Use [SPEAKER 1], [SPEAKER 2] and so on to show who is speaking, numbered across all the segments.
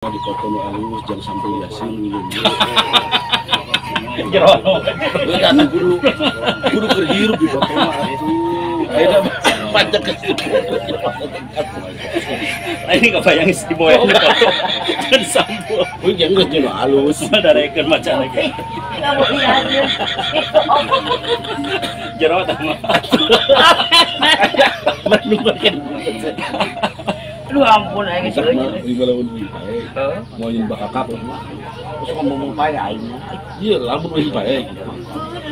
[SPEAKER 1] dipotong halus jangan sampai yasin
[SPEAKER 2] Karena guru kerhirup dipotong atuh ayeuna panjang ke
[SPEAKER 3] ini kebayang istri moe dipotong dan sambung
[SPEAKER 2] yang geus jeung halus
[SPEAKER 3] darekeun maca lagi jero tah mah
[SPEAKER 4] Aduh ampun aing geus
[SPEAKER 2] di balaun bae mau nyen bakakap
[SPEAKER 4] terus ngomong bae aing.
[SPEAKER 2] ieu lamun we bae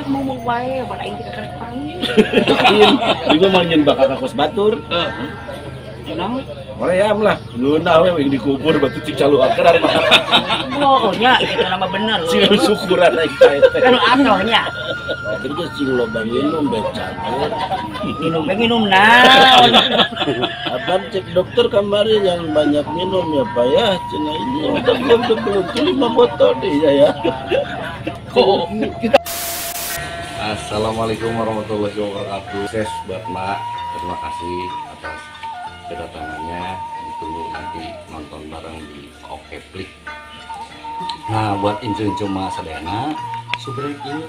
[SPEAKER 4] Ngomong bae ban aing teh kerek panggil.
[SPEAKER 2] ieu mau nyen bakakap kos batur
[SPEAKER 4] Kenapa?
[SPEAKER 2] Koream lah, ngeunah we dikubur batu cik caluakeun ari mah.
[SPEAKER 4] Oh nya itu nama bener.
[SPEAKER 2] Sing syukuran aing teh.
[SPEAKER 4] Anu atohnya.
[SPEAKER 2] Jadi geus cing loba minum beca.
[SPEAKER 4] Minum naon.
[SPEAKER 2] Abang cek dokter kemarin yang banyak minum ya Pak ya. Cina ini udah belum 5 botol deh ya. Assalamualaikum warahmatullahi wabarakatuh. Sukses buat Mak. Terima kasih atas kedatangannya. Ditunggu nanti nonton bareng di Oke Klik. Nah buat incu-incu Mak Sadayana subrek ini.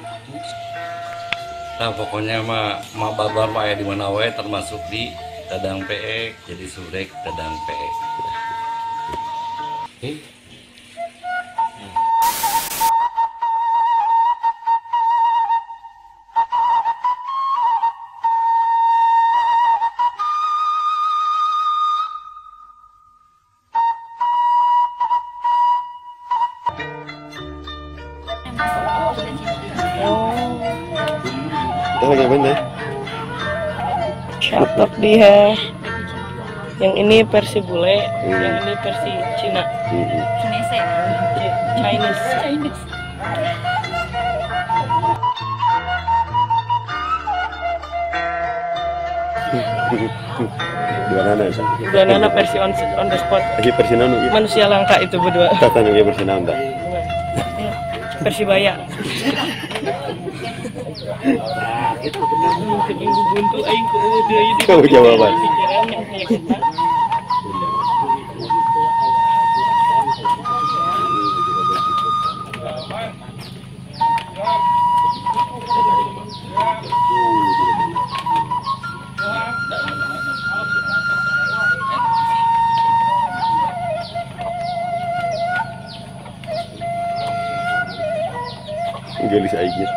[SPEAKER 2] Nah pokoknya mah babar mah ya di mana we termasuk di Dadang PE, jadi subrek Dadang PE. Oke.
[SPEAKER 5] Cakep dia. Yang ini versi bule, yang ini versi Cina. Chinese. Dua nana versi on the spot.
[SPEAKER 1] lagi versi nanu
[SPEAKER 5] Manusia langka itu berdua.
[SPEAKER 1] tata nu versi nanda
[SPEAKER 5] Versi baya. Minggu buntu aing ku deui di.
[SPEAKER 1] Kau jawaban. Gelis aja.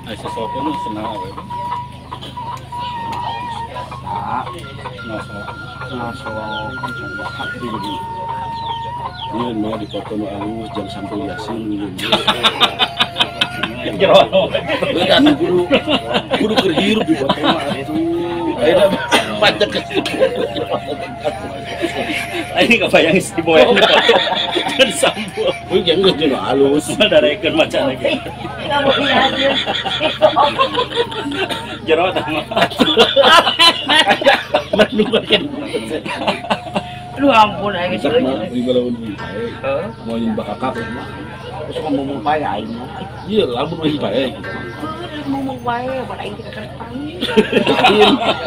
[SPEAKER 3] Ay sesuatu nu senang apa?
[SPEAKER 1] Ini mau dipoto nu alus jangan sampai yasin minum. Kan kudu kerhirup di foto mah atuh. Ayeuna pajak ke
[SPEAKER 3] Ini kebayang si boy ini foto dan sambung.
[SPEAKER 1] Kudu jangan geus nu alus.
[SPEAKER 3] Madarekeun macan lagi.
[SPEAKER 4] Kamu lihat ya.
[SPEAKER 3] Jero tah mah.
[SPEAKER 4] Aduh ampun aing
[SPEAKER 1] Cak mah di balaun di bae. Mau nyin bakakak mah.
[SPEAKER 4] terus ngomong bae aing mah.
[SPEAKER 1] Iya, lamun lagi bae.
[SPEAKER 4] Ngomong bae pada aing teh kerep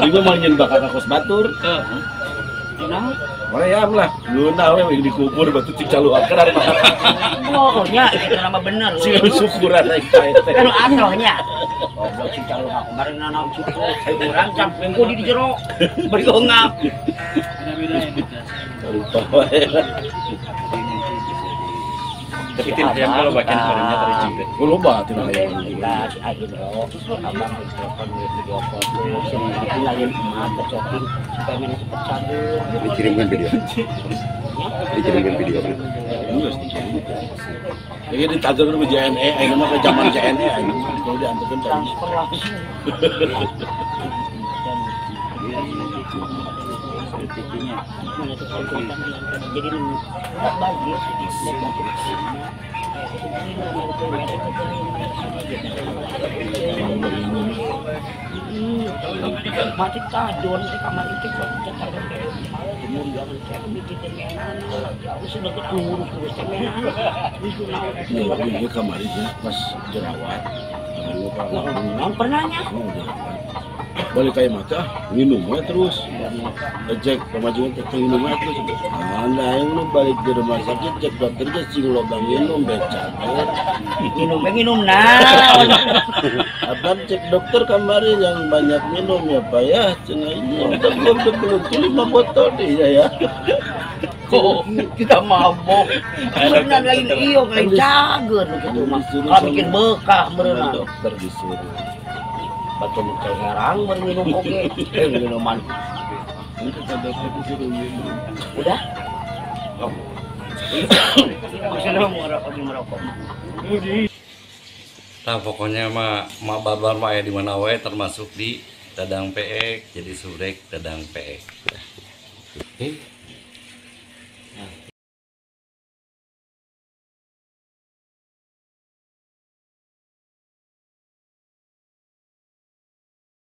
[SPEAKER 1] Juga mau nyin bakakak kos batur.
[SPEAKER 4] Nah,
[SPEAKER 1] Maream lah, luna we dikubur batu cik caluakeun ari mah.
[SPEAKER 4] pokoknya itu nama bener.
[SPEAKER 1] Sing syukuran aing teh.
[SPEAKER 4] Kan atohnya. Goblok si calung aku kemarin nanam cukup urang sampai engko di jero. Bari ngap.
[SPEAKER 1] Lupa wae.
[SPEAKER 3] Kepitin yang kalau bagian kemarinnya tadi cingkret.
[SPEAKER 1] Ku loba tina aya.
[SPEAKER 4] Kita si akhir abang telepon video call sing hilangin emak kecoking supaya main cepet cabut.
[SPEAKER 1] Dikirimkan video. Dikirimkan video. Geus. Ya ditagerkeun ke JNE, ayeuna mah ke zaman JNE ayeuna kalau diantarkeun tadi.
[SPEAKER 4] Transfer langsung. Jadi nggak bagi mati kadon di kamar itu Jakarta kemudian saya bikin temenan jauh sudah kita ngurus temenan itu
[SPEAKER 1] Ya, ini kamarnya pas jerawat.
[SPEAKER 4] yang pernahnya
[SPEAKER 1] Balik kayak mata, minumnya terus. Cek kemajuan cek minumnya terus. Anda yang lu balik di rumah sakit cek dokternya sing lobang minum beca.
[SPEAKER 4] minum nah
[SPEAKER 1] Abang cek dokter kemarin yang banyak minum ya Pak ya. Cenah ini udah belum 5 botol dia ya.
[SPEAKER 4] kok kita mabok berenang lain iyo lain cager gitu mah kalau bikin bekah berenang
[SPEAKER 1] Dokter disuruh.
[SPEAKER 4] batu mukai herang berminum oke minuman
[SPEAKER 1] Ini kata dokter disuruh minum.
[SPEAKER 4] udah sudah merokok
[SPEAKER 2] Nah pokoknya mah babar mah ya di mana wae termasuk di Dadang Peek, jadi surek Dadang Peek.